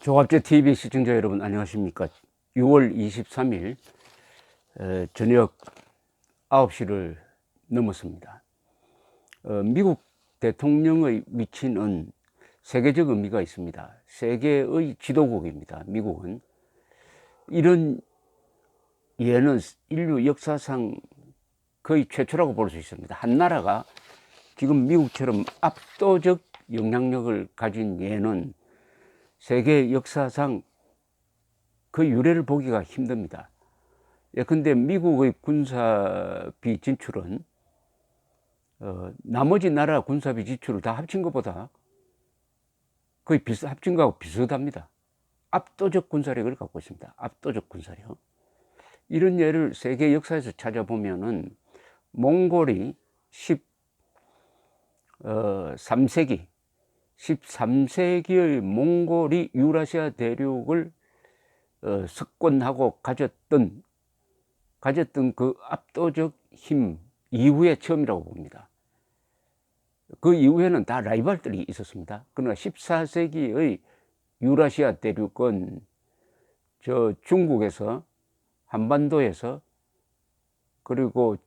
조갑제 TV 시청자 여러분 안녕하십니까. 6월 23일 저녁 9시를 넘었습니다. 미국 대통령의 위치는 세계적 의미가 있습니다. 세계의 지도국입니다. 미국은. 이런 예는 인류 역사상 거의 최초라고 볼 수 있습니다. 한 나라가 지금 미국처럼 압도적 영향력을 가진 예는 세계 역사상 그 유례를 보기가 힘듭니다. 예컨대 미국의 군사비 진출은 나머지 나라 군사비 지출을 다 합친 것보다 거의 합친 거하고 비슷합니다. 압도적 군사력을 갖고 있습니다. 압도적 군사력. 이런 예를 세계 역사에서 찾아보면은 몽골이 13세기의 몽골이 유라시아 대륙을 석권하고 가졌던 그 압도적 힘 이후의 처음이라고 봅니다. 그 이후에는 다 라이벌들이 있었습니다. 그러나 14세기의 유라시아 대륙은 저 중국에서, 한반도에서, 그리고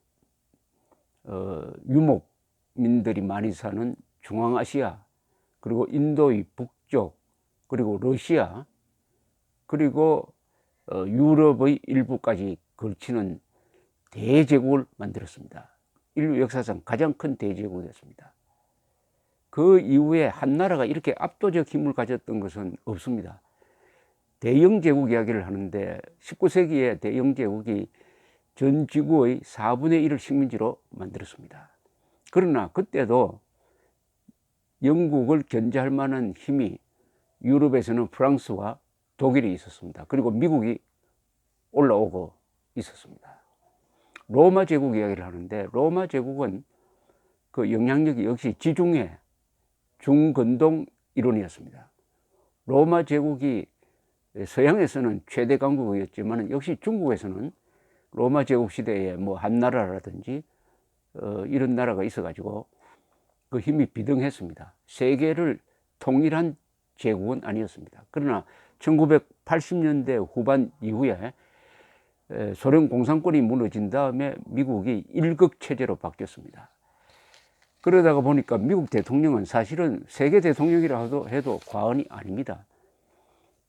유목민들이 많이 사는 중앙아시아, 그리고 인도의 북쪽, 그리고 러시아, 그리고 유럽의 일부까지 걸치는 대제국을 만들었습니다. 인류 역사상 가장 큰 대제국이 됐습니다. 그 이후에 한 나라가 이렇게 압도적 힘을 가졌던 것은 없습니다. 대영제국 이야기를 하는데 19세기에 대영제국이 전 지구의 4분의 1을 식민지로 만들었습니다. 그러나 그때도 영국을 견제할 만한 힘이 유럽에서는 프랑스와 독일이 있었습니다. 그리고 미국이 올라오고 있었습니다. 로마 제국 이야기를 하는데 로마 제국은 그 영향력이 역시 지중해 중근동 이론이었습니다. 로마 제국이 서양에서는 최대 강국이었지만 역시 중국에서는 로마 제국 시대에 뭐 한나라라든지 이런 나라가 있어가지고 그 힘이 비등했습니다. 세계를 통일한 제국은 아니었습니다. 그러나 1980년대 후반 이후에 소련 공산권이 무너진 다음에 미국이 일극 체제로 바뀌었습니다. 그러다가 보니까 미국 대통령은 사실은 세계 대통령이라 해도 과언이 아닙니다.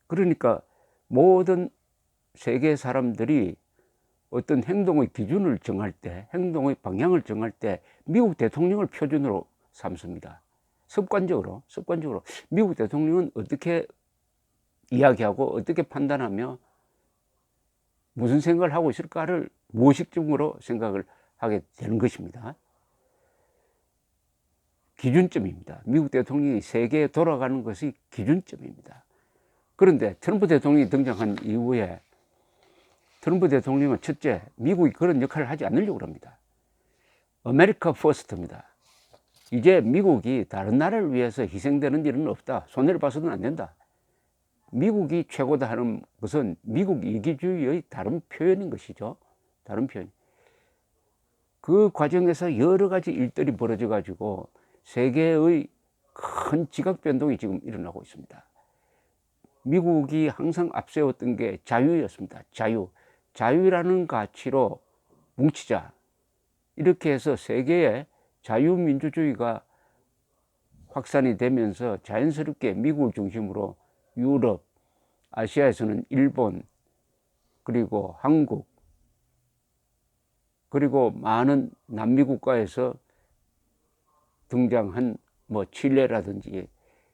그러니까 모든 세계 사람들이 어떤 행동의 기준을 정할 때, 행동의 방향을 정할 때 미국 대통령을 표준으로 삼습니다. 습관적으로 미국 대통령은 어떻게 이야기하고 어떻게 판단하며 무슨 생각을 하고 있을까를 무의식적으로 생각을 하게 되는 것입니다. 기준점입니다. 미국 대통령이 세계에 돌아가는 것이 기준점입니다. 그런데 트럼프 대통령이 등장한 이후에 트럼프 대통령은 첫째, 미국이 그런 역할을 하지 않으려고 합니다. 아메리카 퍼스트입니다. 이제 미국이 다른 나라를 위해서 희생되는 일은 없다. 손해를 봐서는 안 된다. 미국이 최고다 하는 것은 미국 이기주의의 다른 표현인 것이죠. 다른 표현. 그 과정에서 여러 가지 일들이 벌어져 가지고 세계의 큰 지각 변동이 지금 일어나고 있습니다. 미국이 항상 앞세웠던 게 자유였습니다. 자유라는 가치로 뭉치자. 이렇게 해서 세계에 자유민주주의가 확산이 되면서 자연스럽게 미국을 중심으로 유럽, 아시아에서는 일본, 그리고 한국, 그리고 많은 남미 국가에서 등장한 뭐 칠레라든지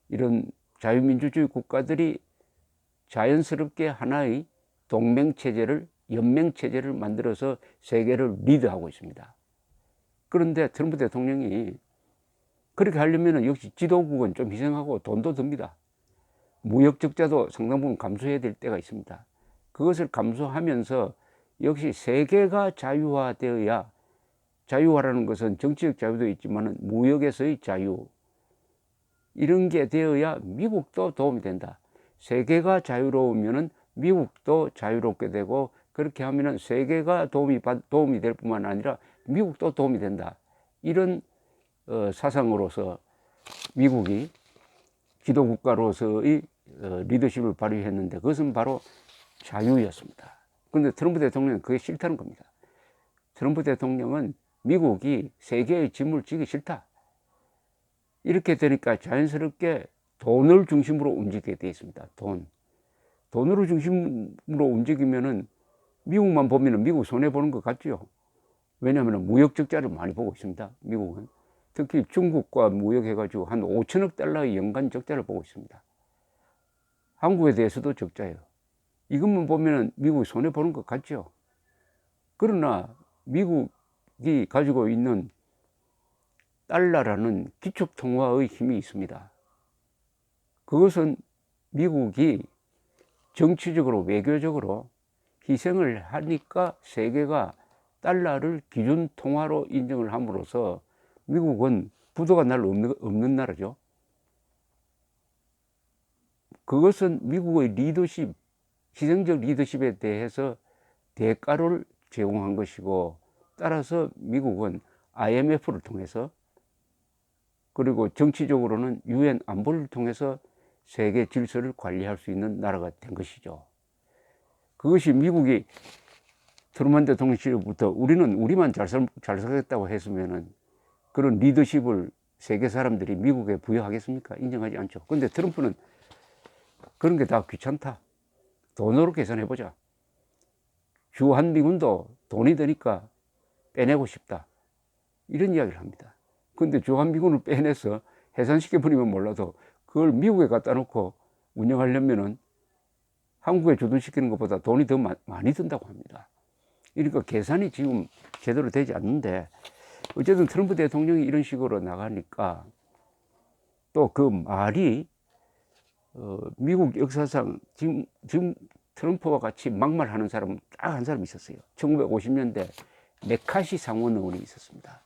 이런 자유민주주의 국가들이 자연스럽게 하나의 동맹체제를, 연맹체제를 만들어서 세계를 리드하고 있습니다. 그런데 트럼프 대통령이 그렇게 하려면 역시 지도국은 좀 희생하고 돈도 듭니다. 무역 적자도 상당 부분 감소해야 될 때가 있습니다. 그것을 감소하면서 역시 세계가 자유화되어야, 자유화라는 것은 정치적 자유도 있지만 무역에서의 자유, 이런 게 되어야 미국도 도움이 된다. 세계가 자유로우면 미국도 자유롭게 되고, 그렇게 하면 세계가 도움이 될 뿐만 아니라 미국도 도움이 된다. 이런 사상으로서 미국이 지도국가로서의 리더십을 발휘했는데 그것은 바로 자유였습니다. 그런데 트럼프 대통령은 그게 싫다는 겁니다. 트럼프 대통령은 미국이 세계의 짐을 지기 싫다. 이렇게 되니까 자연스럽게 돈을 중심으로 움직이게 되어 있습니다. 돈으로 중심으로 움직이면은 미국만 보면은 미국 손해보는 것 같죠. 왜냐하면 무역 적자를 많이 보고 있습니다. 미국은. 특히 중국과 무역해가지고 한 5천억 달러의 연간 적자를 보고 있습니다. 한국에 대해서도 적자예요. 이것만 보면은 미국이 손해보는 것 같죠. 그러나 미국이 가지고 있는 달러라는 기축통화의 힘이 있습니다. 그것은 미국이 정치적으로 외교적으로 희생을 하니까 세계가 달러를 기준 통화로 인정을 함으로써 미국은 부도가 날 없는 나라죠. 그것은 미국의 리더십, 희생적 리더십에 대해서 대가를 제공한 것이고, 따라서 미국은 IMF를 통해서, 그리고 정치적으로는 UN 안보를 통해서 세계 질서를 관리할 수 있는 나라가 된 것이죠. 그것이 미국이 트루먼 대통령 시절부터 우리는 우리만 잘 살겠다고 했으면은 그런 리더십을 세계 사람들이 미국에 부여하겠습니까? 인정하지 않죠. 근데 트럼프는 그런 게 다 귀찮다. 돈으로 계산해보자. 주한미군도 돈이 드니까 빼내고 싶다. 이런 이야기를 합니다. 근데 주한미군을 빼내서 해산시켜버리면 몰라도 그걸 미국에 갖다 놓고 운영하려면은 한국에 주둔시키는 것보다 돈이 더 많이 든다고 합니다. 그러니까 계산이 지금 제대로 되지 않는데, 어쨌든 트럼프 대통령이 이런 식으로 나가니까 또 그 말이 미국 역사상 지금 트럼프와 같이 막말하는 사람은 딱 한 사람 있었어요. 1950년대 메카시 상원 의원이 있었습니다.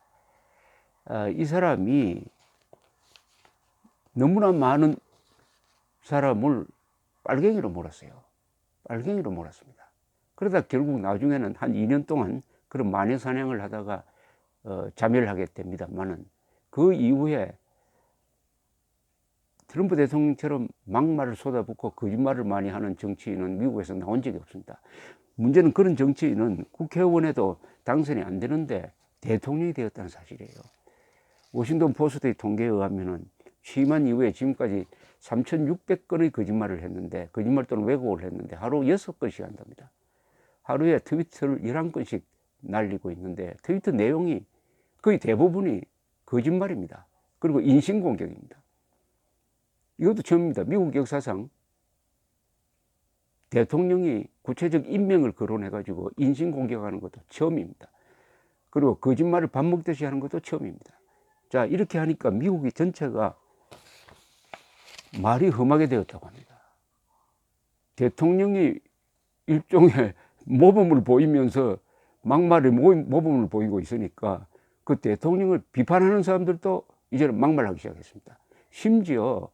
이 사람이 너무나 많은 사람을 빨갱이로 몰았어요. 빨갱이로 몰았습니다. 그러다 결국 나중에는 한 2년 동안 그런 마녀 사냥을 하다가 자멸하게 됩니다만은, 그 이후에 트럼프 대통령처럼 막말을 쏟아붓고 거짓말을 많이 하는 정치인은 미국에서 나온 적이 없습니다. 문제는 그런 정치인은 국회의원에도 당선이 안 되는데 대통령이 되었다는 사실이에요. 워싱턴 포스트의 통계에 의하면은 취임한 이후에 지금까지 3,600건의 거짓말을 했는데, 거짓말 또는 왜곡을 했는데 하루 6건씩 한답니다. 하루에 트위터를 11건씩 날리고 있는데, 트위터 내용이 거의 대부분이 거짓말입니다. 그리고 인신공격입니다. 이것도 처음입니다. 미국 역사상 대통령이 구체적 임명을 거론해가지고 인신공격하는 것도 처음입니다. 그리고 거짓말을 밥 먹듯이 하는 것도 처음입니다. 자, 이렇게 하니까 미국이 전체가 말이 험하게 되었다고 합니다. 대통령이 일종의 모범을 보이면서 막말의 모범을 보이고 있으니까 그 대통령을 비판하는 사람들도 이제는 막말하기 시작했습니다. 심지어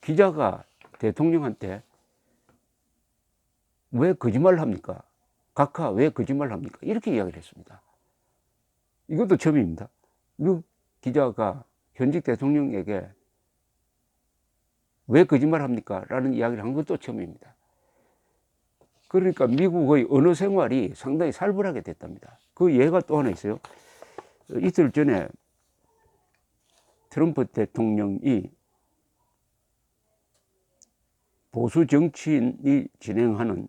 기자가 대통령한테 왜 거짓말을 합니까? 각하 왜 거짓말을 합니까? 이렇게 이야기를 했습니다. 이것도 처음입니다. 미국 기자가 현직 대통령에게 왜 거짓말을 합니까? 라는 이야기를 한 것도 처음입니다. 그러니까 미국의 언어 생활이 상당히 살벌하게 됐답니다. 그 예가 또 하나 있어요. 이틀 전에 트럼프 대통령이 보수 정치인이 진행하는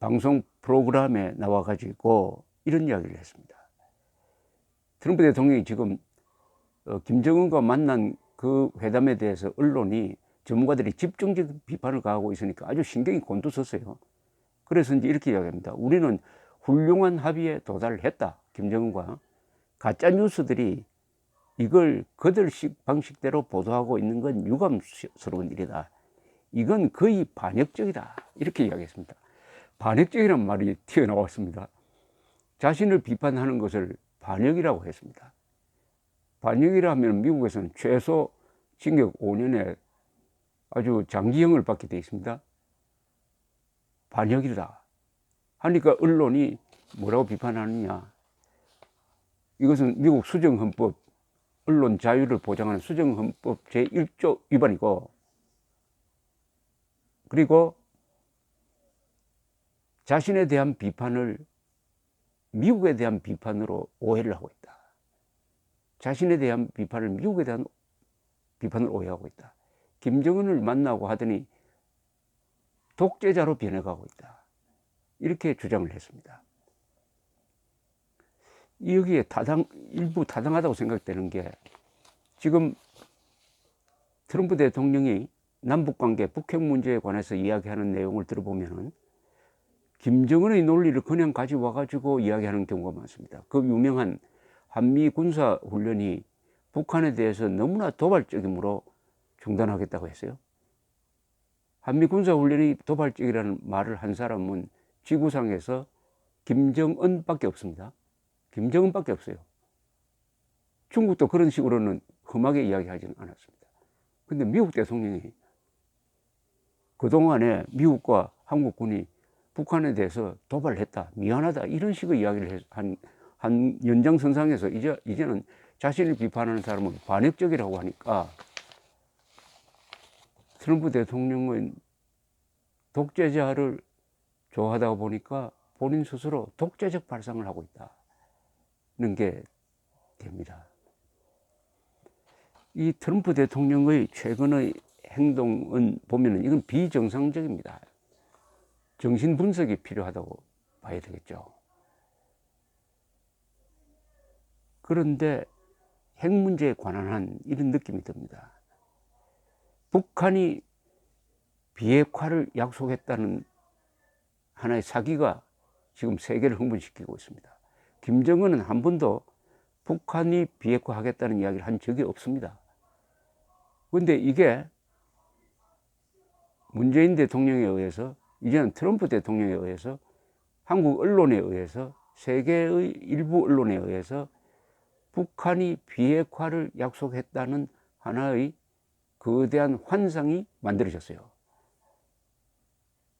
방송 프로그램에 나와가지고 이런 이야기를 했습니다. 트럼프 대통령이 지금 김정은과 만난 그 회담에 대해서 언론이, 전문가들이 집중적 비판을 가하고 있으니까 아주 신경이 곤두섰어요. 그래서 이제 이렇게 이야기합니다. 우리는 훌륭한 합의에 도달했다. 김정은과. 가짜 뉴스들이 이걸 그들식 방식대로 보도하고 있는 건 유감스러운 일이다. 이건 거의 반역적이다. 이렇게 이야기했습니다. 반역적이라는 말이 튀어나왔습니다. 자신을 비판하는 것을 반역이라고 했습니다. 반역이라 하면 미국에서는 최소 징역 5년에 아주 장기형을 받게 되어 있습니다. 반역이다 하니까 언론이 뭐라고 비판하느냐. 이것은 미국 수정헌법, 언론 자유를 보장하는 수정헌법 제1조 위반이고, 그리고 자신에 대한 비판을 미국에 대한 비판으로 오해를 하고 있다. 자신에 대한 비판을 미국에 대한 비판을 오해하고 있다. 김정은을 만나고 하더니 독재자로 변해가고 있다. 이렇게 주장을 했습니다. 여기에 일부 타당하다고 생각되는 게 지금 트럼프 대통령이 남북관계, 북핵 문제에 관해서 이야기하는 내용을 들어보면 김정은의 논리를 그냥 가져와 가지고 이야기하는 경우가 많습니다. 그 유명한 한미 군사 훈련이 북한에 대해서 너무나 도발적이므로 중단하겠다고 했어요. 한미 군사 훈련이 도발적이라는 말을 한 사람은 지구상에서 김정은밖에 없습니다. 김정은밖에 없어요. 중국도 그런 식으로는 험하게 이야기하지는 않았습니다. 근데 미국 대통령이 그동안에 미국과 한국군이 북한에 대해서 도발을 했다, 미안하다, 이런 식의 이야기를 한 연장선상에서 이제는 자신을 비판하는 사람은 반역적이라고 하니까 트럼프 대통령은 독재자를 좋아하다 보니까 본인 스스로 독재적 발상을 하고 있다는 게 됩니다. 이 트럼프 대통령의 최근의 행동은 보면은 이건 비정상적입니다. 정신 분석이 필요하다고 봐야 되겠죠. 그런데 핵 문제에 관한 한 이런 느낌이 듭니다. 북한이 비핵화를 약속했다는 하나의 사기가 지금 세계를 흥분시키고 있습니다. 김정은은 한 번도 북한이 비핵화하겠다는 이야기를 한 적이 없습니다. 그런데 이게 문재인 대통령에 의해서, 이제는 트럼프 대통령에 의해서, 한국 언론에 의해서, 세계의 일부 언론에 의해서 북한이 비핵화를 약속했다는 하나의 거대한 환상이 만들어졌어요.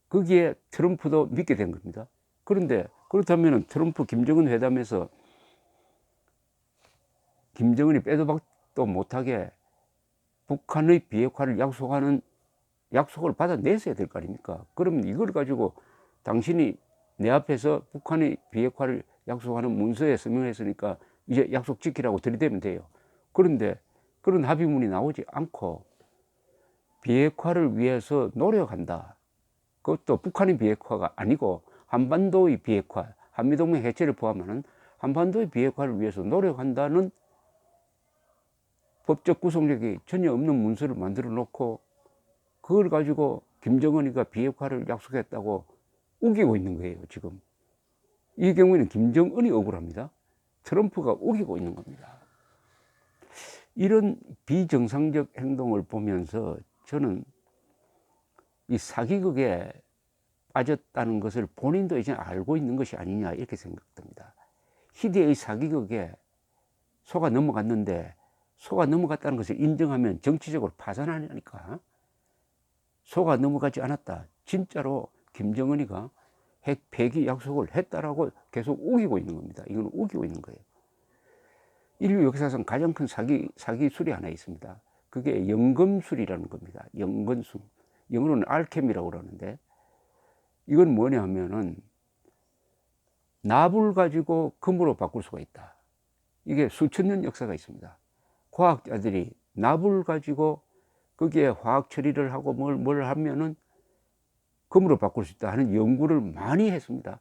거기에 트럼프도 믿게 된 겁니다. 그런데 그렇다면 트럼프 김정은 회담에서 김정은이 빼도 박도 못하게 북한의 비핵화를 약속하는 약속을 받아냈어야 될 거 아닙니까? 그럼 이걸 가지고 당신이 내 앞에서 북한의 비핵화를 약속하는 문서에 서명했으니까 이제 약속 지키라고 들이대면 돼요. 그런데 그런 합의문이 나오지 않고 비핵화를 위해서 노력한다. 그것도 북한의 비핵화가 아니고 한반도의 비핵화, 한미동맹 해체를 포함하는 한반도의 비핵화를 위해서 노력한다는 법적 구속력이 전혀 없는 문서를 만들어 놓고 그걸 가지고 김정은이가 비핵화를 약속했다고 우기고 있는 거예요, 지금. 이 경우에는 김정은이 억울합니다. 트럼프가 우기고 있는 겁니다. 이런 비정상적 행동을 보면서 저는 이 사기극에 빠졌다는 것을 본인도 이제 알고 있는 것이 아니냐, 이렇게 생각됩니다. 희대의 사기극에 속아 넘어갔는데 속아 넘어갔다는 것을 인정하면 정치적으로 파산하니까 속아 넘어가지 않았다. 진짜로 김정은이가 핵 폐기 약속을 했다라고 계속 우기고 있는 겁니다. 이건 우기고 있는 거예요. 인류 역사상 가장 큰 사기술이 하나 있습니다. 그게 연금술이라는 겁니다. 연금술. 영어로는 알케미라고 그러는데 이건 뭐냐 하면은 납을 가지고 금으로 바꿀 수가 있다. 이게 수천 년 역사가 있습니다. 과학자들이 납을 가지고 거기에 화학 처리를 하고 뭘 하면은 금으로 바꿀 수 있다 하는 연구를 많이 했습니다.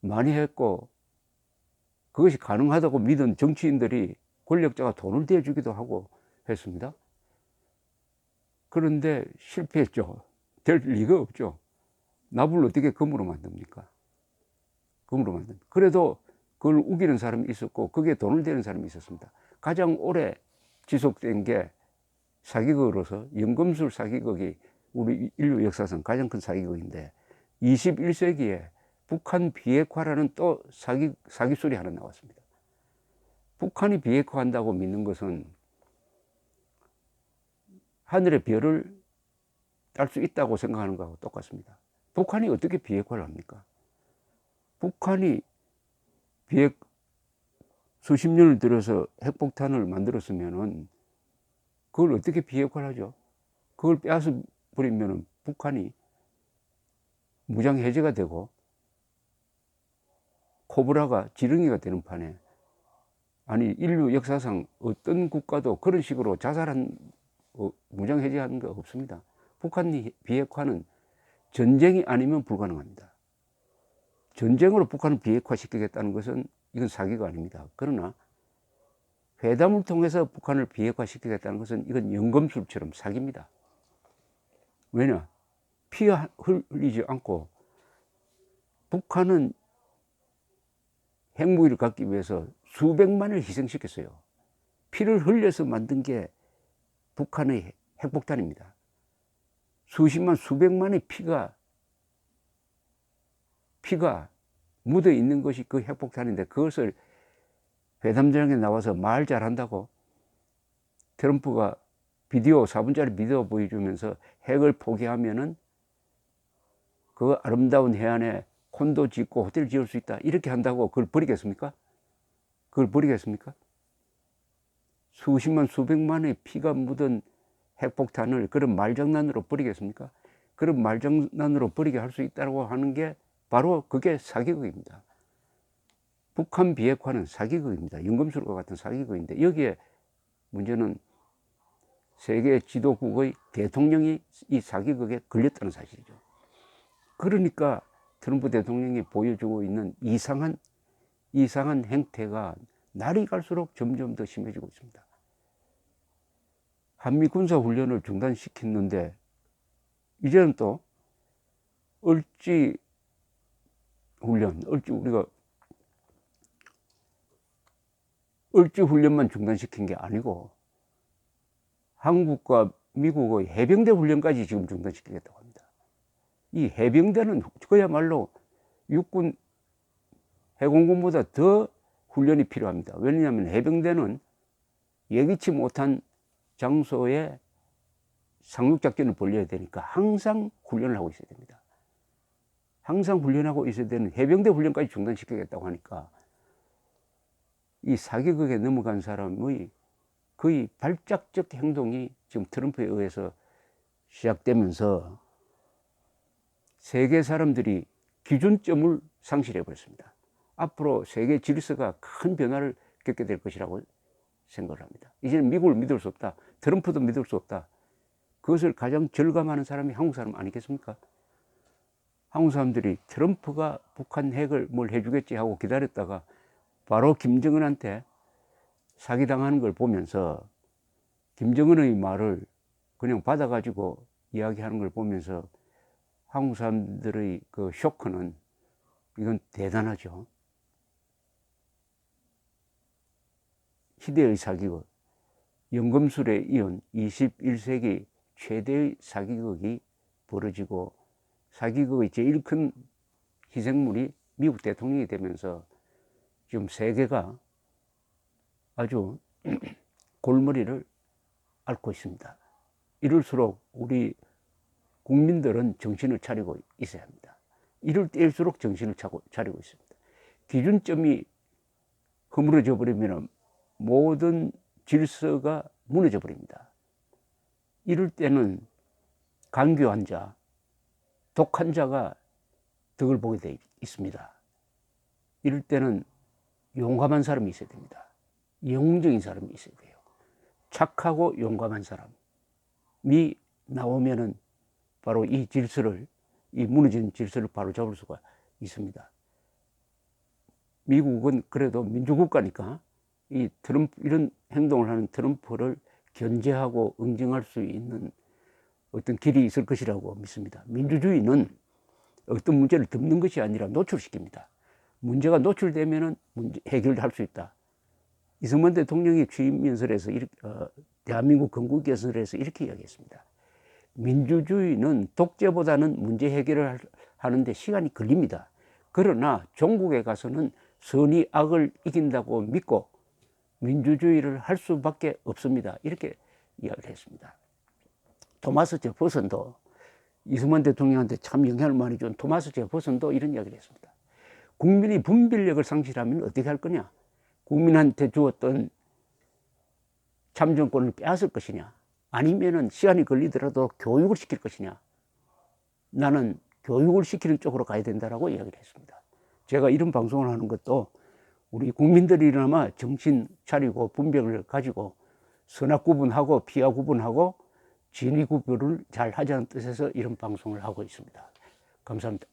많이 했고 그것이 가능하다고 믿은 정치인들이 권력자가 돈을 대주기도 하고 했습니다. 그런데 실패했죠. 될 리가 없죠. 납을 어떻게 금으로 만듭니까? 금으로 만듭니다. 그래도 그걸 우기는 사람이 있었고 그게 돈을 대는 사람이 있었습니다. 가장 오래 지속된 게 사기극으로서 연금술 사기극이 우리 인류 역사상 가장 큰 사기극인데 21세기에 북한 비핵화라는 또 사기술이 하나 나왔습니다. 북한이 비핵화한다고 믿는 것은 하늘의 별을 딸 수 있다고 생각하는 것하고 똑같습니다. 북한이 어떻게 비핵화를 합니까? 북한이 수십 년을 들여서 핵폭탄을 만들었으면은 그걸 어떻게 비핵화를 하죠? 그걸 빼앗은 버리면 북한이 무장 해제가 되고 코브라가 지렁이가 되는 판에, 아니 인류 역사상 어떤 국가도 그런 식으로 자살한 무장 해제한 거 없습니다. 북한 비핵화는 전쟁이 아니면 불가능합니다. 전쟁으로 북한을 비핵화시키겠다는 것은 이건 사기가 아닙니다. 그러나 회담을 통해서 북한을 비핵화시키겠다는 것은 이건 연금술처럼 사기입니다. 왜냐? 피가 흘리지 않고 북한은 핵무기를 갖기 위해서 수백만을 희생시켰어요. 피를 흘려서 만든 게 북한의 핵폭탄입니다. 수십만, 수백만의 피가 묻어 있는 것이 그 핵폭탄인데, 그것을 회담장에 나와서 말 잘한다고 트럼프가 4분짜리 비디오 보여주면서 핵을 포기하면은 그 아름다운 해안에 콘도 짓고 호텔 지을 수 있다, 이렇게 한다고 그걸 버리겠습니까? 그걸 버리겠습니까? 수십만, 수백만의 피가 묻은 핵폭탄을 그런 말장난으로 버리겠습니까? 그런 말장난으로 버리게 할 수 있다고 하는 게 바로 그게 사기극입니다. 북한 비핵화는 사기극입니다. 연금술과 같은 사기극인데, 여기에 문제는 세계 지도국의 대통령이 이 사기극에 걸렸다는 사실이죠. 그러니까 트럼프 대통령이 보여주고 있는 이상한 행태가 날이 갈수록 점점 더 심해지고 있습니다. 한미 군사훈련을 중단시켰는데 이제는 또 우리가 을지훈련만 중단시킨 게 아니고 한국과 미국의 해병대 훈련까지 지금 중단시키겠다고 합니다. 이 해병대는 그야말로 육군 해공군보다 더 훈련이 필요합니다. 왜냐하면 해병대는 예기치 못한 장소에 상륙작전을 벌여야 되니까 항상 훈련을 하고 있어야 됩니다. 항상 훈련하고 있어야 되는 해병대 훈련까지 중단시키겠다고 하니까 이 사기극에 넘어간 사람의 거의 발작적 행동이 지금 트럼프에 의해서 시작되면서 세계 사람들이 기준점을 상실해 버렸습니다. 앞으로 세계 질서가 큰 변화를 겪게 될 것이라고 생각을 합니다. 이제는 미국을 믿을 수 없다. 트럼프도 믿을 수 없다. 그것을 가장 절감하는 사람이 한국 사람 아니겠습니까? 한국 사람들이 트럼프가 북한 핵을 뭘 해주겠지 하고 기다렸다가 바로 김정은한테 사기당하는 걸 보면서, 김정은의 말을 그냥 받아가지고 이야기하는 걸 보면서 한국 사람들의 그 쇼크는 이건 대단하죠. 희대의 사기극, 연금술에 이은 21세기 최대의 사기극이 벌어지고, 사기극의 제일 큰 희생물이 미국 대통령이 되면서 지금 세계가 아주 골머리를 앓고 있습니다. 이럴수록 우리 국민들은 정신을 차리고 있어야 합니다. 이럴 때일수록 정신을 차리고 있습니다. 기준점이 허물어져 버리면 모든 질서가 무너져 버립니다. 이럴 때는 감기 환자, 독 환자가 덕을 보게 되어 있습니다. 이럴 때는 용감한 사람이 있어야 됩니다. 영웅적인 사람이 있어야 돼요. 착하고 용감한 사람이 나오면은 바로 이 무너진 질서를 바로 잡을 수가 있습니다. 미국은 그래도 민주국가니까 이런 행동을 하는 트럼프를 견제하고 응징할 수 있는 어떤 길이 있을 것이라고 믿습니다. 민주주의는 어떤 문제를 덮는 것이 아니라 노출시킵니다. 문제가 노출되면은 해결할 수 있다. 이승만 대통령이 취임 연설에서 대한민국 건국 연설에서 이렇게 이야기했습니다. 민주주의는 독재보다는 문제 해결을 하는데 시간이 걸립니다. 그러나 종국에 가서는 선이 악을 이긴다고 믿고 민주주의를 할 수밖에 없습니다. 이렇게 이야기를 했습니다. 토마스 제퍼슨도, 이승만 대통령한테 참 영향을 많이 준 토마스 제퍼슨도 이런 이야기를 했습니다. 국민이 분별력을 상실하면 어떻게 할 거냐? 국민한테 주었던 참정권을 빼앗을 것이냐? 아니면은 시간이 걸리더라도 교육을 시킬 것이냐. 나는 교육을 시키는 쪽으로 가야 된다라고 이야기를 했습니다. 제가 이런 방송을 하는 것도 우리 국민들이나마 정신 차리고 분별을 가지고 선악 구분하고 피하 구분하고 진위 구별을 잘 하자는 뜻에서 이런 방송을 하고 있습니다. 감사합니다.